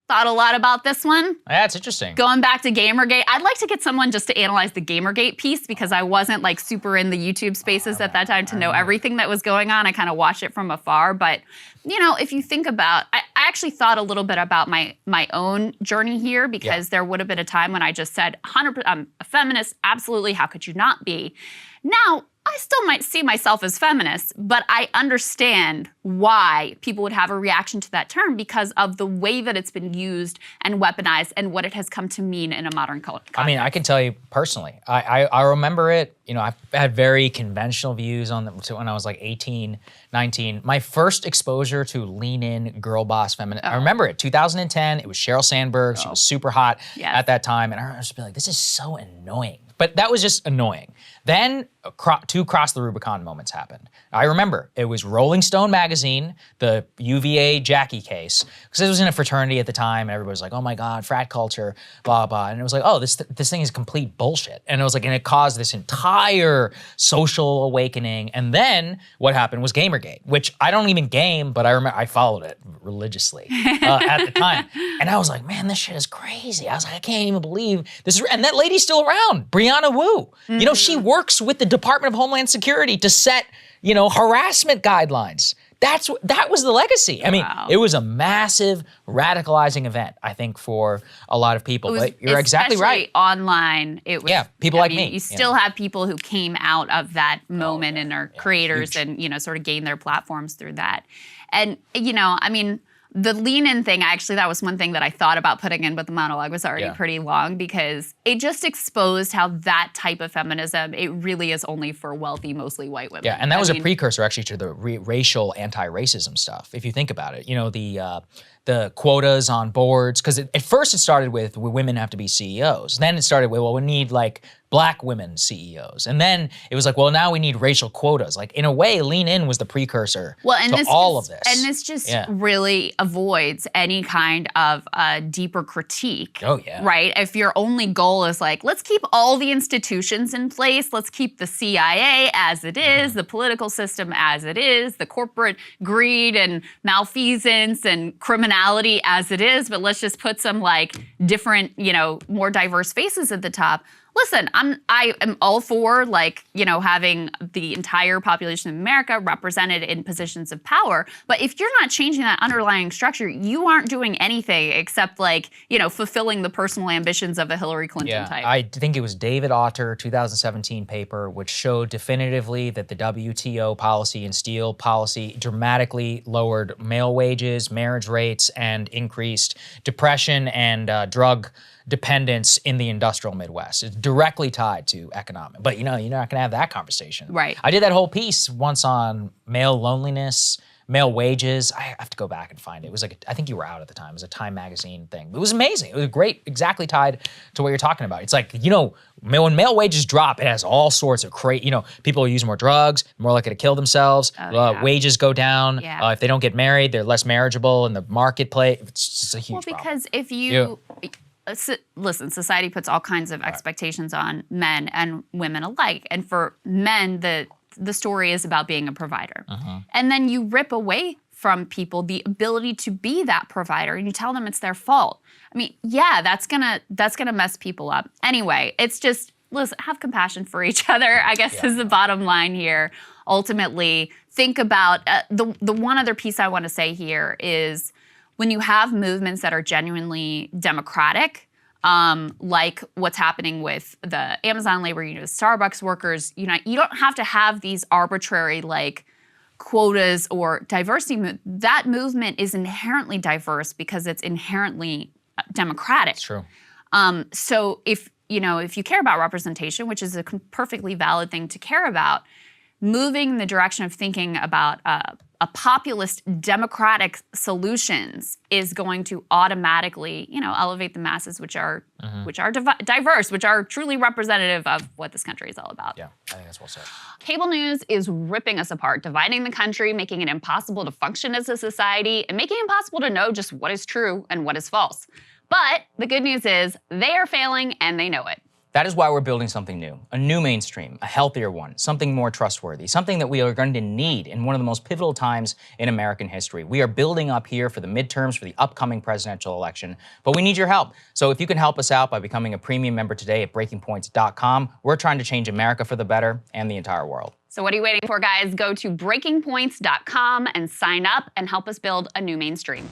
thought a lot about this one. Yeah, it's interesting. Going back to Gamergate, I'd like to get someone just to analyze the Gamergate piece because I wasn't like super in the YouTube spaces at that time to know everything that was going on. I kind of watched it from afar. But, you know, if you think about, I actually thought a little bit about my own journey here because there would have been a time when I just said, 100%, I'm a feminist, absolutely, how could you not be? Now, I still might see myself as feminist, but I understand why people would have a reaction to that term because of the way that it's been used and weaponized and what it has come to mean in a modern context. I mean, I can tell you personally, I remember it, you know, I've had very conventional views on when I was like 18, 19. My first exposure to lean in girl boss feminism, I remember it, 2010, it was Sheryl Sandberg, she was super hot at that time, and I remember just being like, this is so annoying. But that was just annoying. Then two cross the Rubicon moments happened. I remember it was Rolling Stone magazine, the UVA Jackie case, because it was in a fraternity at the time, and everybody was like, "Oh my God, frat culture, blah blah," and it was like, "Oh, this thing is complete bullshit," and it was like, and it caused this entire social awakening. And then what happened was Gamergate, which I don't even game, but I remember I followed it religiously at the time, and I was like, "Man, this shit is crazy." I was like, "I can't even believe this is," and that lady's still around, Brianna Wu. You know, she works with the Department of Homeland Security to set, you know, harassment guidelines. That was the legacy. I mean, it was a massive radicalizing event, I think, for a lot of people. But you're exactly right. Online, it was. Yeah, people like me. You still have people who came out of that moment and are creators and, you know, sort of gained their platforms through that. And, you know, I mean, the lean-in thing, actually, that was one thing that I thought about putting in, but the monologue was already pretty long because it just exposed how that type of feminism, it really is only for wealthy, mostly white women. Yeah, and that was a precursor, actually, to the racial anti-racism stuff, if you think about it. You know, the quotas on boards, because at first it started with women have to be CEOs. Then it started with, well, we need like black women CEOs. And then it was like, well, now we need racial quotas. Like, in a way, Lean In was the precursor to all of this. And this just really avoids any kind of deeper critique. Oh, yeah. Right? If your only goal is like, let's keep all the institutions in place, let's keep the CIA as it is, the political system as it is, the corporate greed and malfeasance and criminality as it is, but let's just put some like different, you know, more diverse faces at the top. Listen, I am all for, like, you know, having the entire population of America represented in positions of power. But if you're not changing that underlying structure, you aren't doing anything except, like, you know, fulfilling the personal ambitions of a Hillary Clinton type. I think it was David Otter, 2017 paper, which showed definitively that the WTO policy and steel policy dramatically lowered male wages, marriage rates, and increased depression and drug dependence in the industrial Midwest. It's directly tied to economic. But, you know, you're not gonna have that conversation. Right. I did that whole piece once on male loneliness, male wages. I have to go back and find it. It was like, I think you were out at the time. It was a Time magazine thing. It was amazing. It was great, exactly tied to what you're talking about. It's like, you know, when male wages drop, it has all sorts of you know, people use more drugs, more likely to kill themselves, wages go down. If they don't get married, they're less marriageable in the marketplace. It's just a huge problem. Well, because if you... Listen, society puts all kinds of expectations on men and women alike. And for men, the story is about being a provider. And then you rip away from people the ability to be that provider and you tell them it's their fault. I mean, yeah, that's gonna mess people up. Anyway, it's just, listen, have compassion for each other, I guess is the bottom line here. Ultimately, think about, the one other piece I wanna say here is, when you have movements that are genuinely democratic, like what's happening with the Amazon labor union, Starbucks workers unite, you don't have to have these arbitrary like quotas or diversity. That movement is inherently diverse because it's inherently democratic. It's true. So if you care about representation, which is a perfectly valid thing to care about, moving in the direction of thinking about a populist democratic solutions is going to automatically, you know, elevate the masses, which are diverse, which are truly representative of what this country is all about. Yeah, I think that's well said. Cable news is ripping us apart, dividing the country, making it impossible to function as a society, and making it impossible to know just what is true and what is false. But the good news is they are failing and they know it. That is why we're building something new, a new mainstream, a healthier one, something more trustworthy, something that we are going to need in one of the most pivotal times in American history. We are building up here for the midterms, for the upcoming presidential election, but we need your help. So if you can help us out by becoming a premium member today at breakingpoints.com, we're trying to change America for the better and the entire world. So what are you waiting for, guys? Go to breakingpoints.com and sign up and help us build a new mainstream.